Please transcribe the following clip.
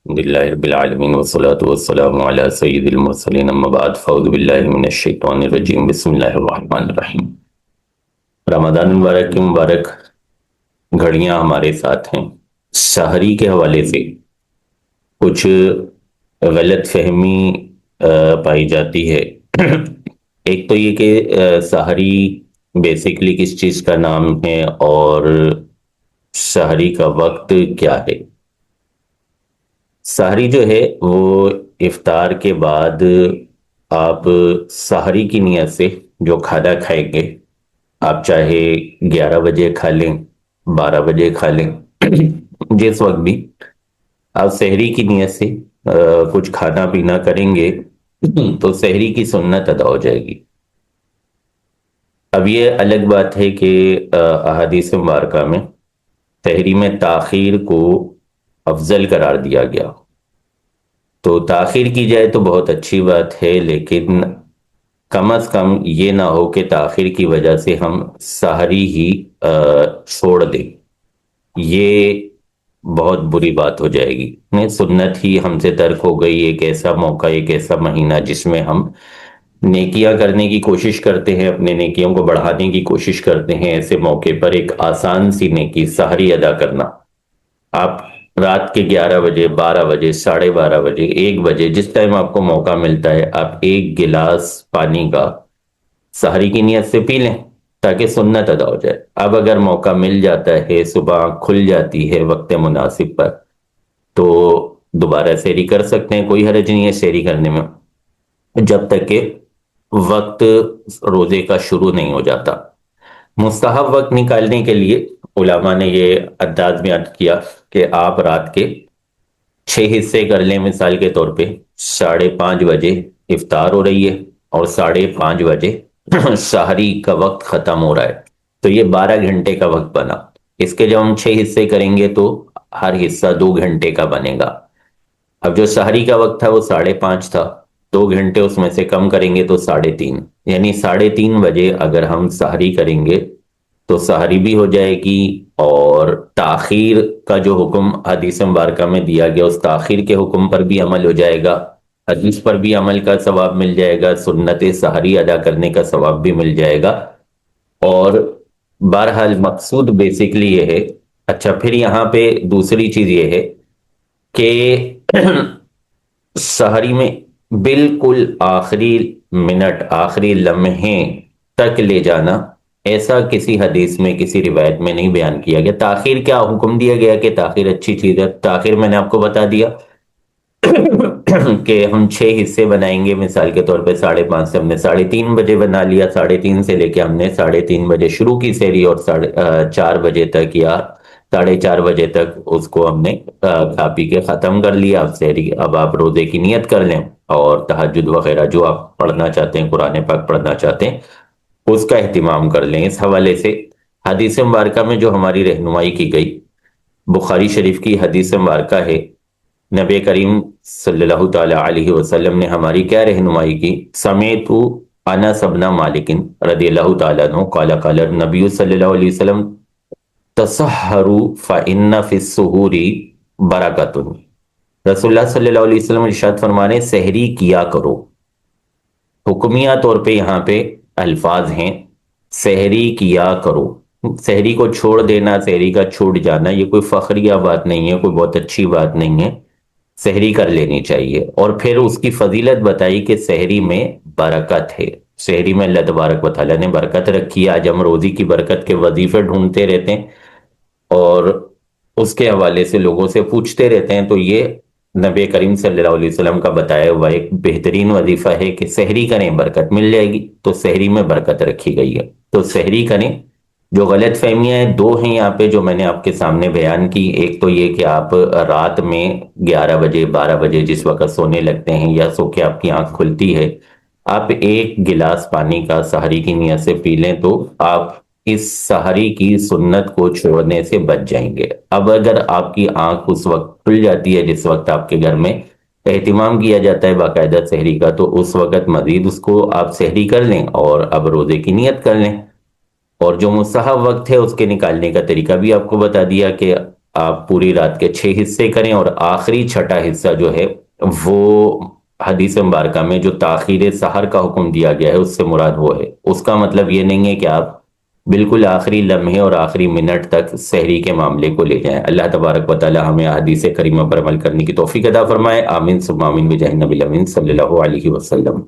الحمد للہ رب العالمین والصلاة والسلام علی سید المرسلین اما بعد فاعوذ باللہ من الشیطان الرجیم بسم اللہ الرحمن الرحیم۔ رمضان المبارک کی مبارک گھڑیاں ہمارے ساتھ ہیں۔ سحری کے حوالے سے کچھ غلط فہمی پائی جاتی ہے۔ ایک تو یہ کہ سحری بیسیکلی کس چیز کا نام ہے اور سحری کا وقت کیا ہے۔ سحری جو ہے وہ افطار کے بعد آپ سحری کی نیت سے جو کھانا کھائیں گے، آپ چاہے 11 بجے کھا لیں، 12 بجے کھا لیں، جس وقت بھی آپ سحری کی نیت سے کچھ کھانا پینا کریں گے تو سحری کی سنت ادا ہو جائے گی۔ اب یہ الگ بات ہے کہ احادیث مبارکہ میں سحری میں تاخیر کو افضل قرار دیا گیا، تو تاخیر کی جائے تو بہت اچھی بات ہے، لیکن کم از کم یہ نہ ہو کہ تاخیر کی وجہ سے ہم سحری ہی چھوڑ دیں، یہ بہت بری بات ہو جائے گی۔ سنت ہی ہم سے ترک ہو گئی۔ ایک ایسا موقع، ایک ایسا مہینہ جس میں ہم نیکیاں کرنے کی کوشش کرتے ہیں، اپنے نیکیوں کو بڑھانے کی کوشش کرتے ہیں، ایسے موقع پر ایک آسان سی نیکی سحری ادا کرنا، آپ رات کے 11 بجے، 12 بجے، 12:30 بجے، 1 بجے، جس ٹائم آپ کو موقع ملتا ہے آپ ایک گلاس پانی کا سحری کی نیت سے پی لیں تاکہ سنت ادا ہو جائے۔ اب اگر موقع مل جاتا ہے، صبح کھل جاتی ہے وقت مناسب پر، تو دوبارہ سحری کر سکتے ہیں، کوئی حرج نہیں ہے سحری کرنے میں، جب تک کہ وقت روزے کا شروع نہیں ہو جاتا۔ مستحب وقت نکالنے کے لیے علماء نے یہ انداز بیان کیا کہ آپ رات کے 6 حصے کر لیں۔ مثال کے طور پہ 5:30 بجے افطار ہو رہی ہے اور 5:30 بجے سحری کا وقت ختم ہو رہا ہے، تو یہ 12 گھنٹے کا وقت بنا۔ اس کے جب ہم 6 حصے کریں گے تو ہر حصہ 2 گھنٹے کا بنے گا۔ اب جو سحری کا وقت تھا وہ 5:30 تھا، 2 گھنٹے اس میں سے کم کریں گے تو 3:30، یعنی 3:30 بجے اگر ہم سحری کریں گے تو سحری بھی ہو جائے گی، اور تاخیر کا جو حکم حدیث مبارکہ میں دیا گیا اس تاخیر کے حکم پر بھی عمل ہو جائے گا، حدیث پر بھی عمل کا ثواب مل جائے گا، سنت سحری ادا کرنے کا ثواب بھی مل جائے گا۔ اور بہرحال مقصود بیسیکلی یہ ہے۔ اچھا، پھر یہاں پہ دوسری چیز یہ ہے کہ سحری میں بالکل آخری منٹ، آخری لمحے تک لے جانا، ایسا کسی حدیث میں، کسی روایت میں نہیں بیان کیا گیا۔ تاخیر کیا حکم دیا گیا کہ تاخیر اچھی چیز ہے؟ تاخیر میں نے آپ کو بتا دیا کہ ہم 6 حصے بنائیں گے۔ مثال کے طور پہ 5:30 سے ہم نے 3:30 بجے بنا لیا، 3:30 سے لے کے ہم نے 3:30 بجے شروع کی سحری، اور 4 بجے تک یا 4:30 بجے تک اس کو ہم نے کھا پی کے ختم کر لیا۔ اب سحری، اب آپ روزے کی نیت کر لیں اور تہجد وغیرہ جو آپ پڑھنا چاہتے ہیں، قرآن پاک پڑھنا چاہتے ہیں، اس کا اہتمام کر لیں۔ اس حوالے سے حدیث مبارکہ میں جو ہماری رہنمائی کی گئی، بخاری شریف کی حدیث مبارکہ ہے، نبی کریم صلی اللہ تعالی علیہ وسلم نے ہماری کیا رہنمائی کی؟ سمیت انس بن مالک رضی اللہ تعالیٰ عنہ قال قال النبی صلی اللہ علیہ وسلم تسحروا فإن فی السحور برکۃ۔ رسول اللہ صلی اللہ علیہ وسلم ارشاد فرما رہے ہیں سحری کیا کرو۔ حکمیہ طور پہ یہاں پہ الفاظ ہیں سحری کیا کرو۔ سحری کو چھوڑ دینا، سحری کا چھوٹ جانا، یہ کوئی فخریہ بات نہیں ہے، کوئی بہت اچھی بات نہیں ہے، سحری کر لینی چاہیے۔ اور پھر اس کی فضیلت بتائی کہ سحری میں برکت ہے، سحری میں اللہ تبارک و تعالیٰ نے برکت رکھی ہے۔ آج ہم روزی کی برکت کے وظیفے ڈھونڈتے رہتے ہیں اور اس کے حوالے سے لوگوں سے پوچھتے رہتے ہیں، تو یہ نبی کریم صلی اللہ علیہ وسلم کا بتایا ہوا ایک بہترین وظیفہ ہے کہ سحری کریں، برکت مل جائے گی۔ تو سحری میں برکت رکھی گئی ہے، تو سحری کریں۔ جو غلط فہمیاں ہیں دو ہیں یہاں پہ جو میں نے آپ کے سامنے بیان کی۔ ایک تو یہ کہ آپ رات میں 11 بجے، 12 بجے جس وقت سونے لگتے ہیں یا سو کے آپ کی آنکھ کھلتی ہے، آپ ایک گلاس پانی کا سحری کی نیت سے پی لیں تو آپ اس سحری کی سنت کو چھوڑنے سے بچ جائیں گے۔ اب اگر آپ کی آنکھ اس وقت کھل جاتی ہے جس وقت آپ کے گھر میں اہتمام کیا جاتا ہے باقاعدہ سحری کا، تو اس وقت مزید اس کو آپ سحری کر لیں اور اب روزے کی نیت کر لیں۔ اور جو مستحب وقت ہے اس کے نکالنے کا طریقہ بھی آپ کو بتا دیا کہ آپ پوری رات کے 6 حصے کریں، اور آخری چھٹا حصہ جو ہے وہ حدیث مبارکہ میں جو تاخیر سحر کا حکم دیا گیا ہے اس سے مراد وہ ہے۔ اس کا مطلب یہ نہیں ہے کہ آپ بالکل آخری لمحے اور آخری منٹ تک سحری کے معاملے کو لے جائیں۔ اللہ تبارک و تعالی ہمیں احادیث کریمہ پر عمل کرنے کی توفیق عطا فرمائے، آمین ثم آمین بجاہ نبی الامین صلی اللہ علیہ وسلم۔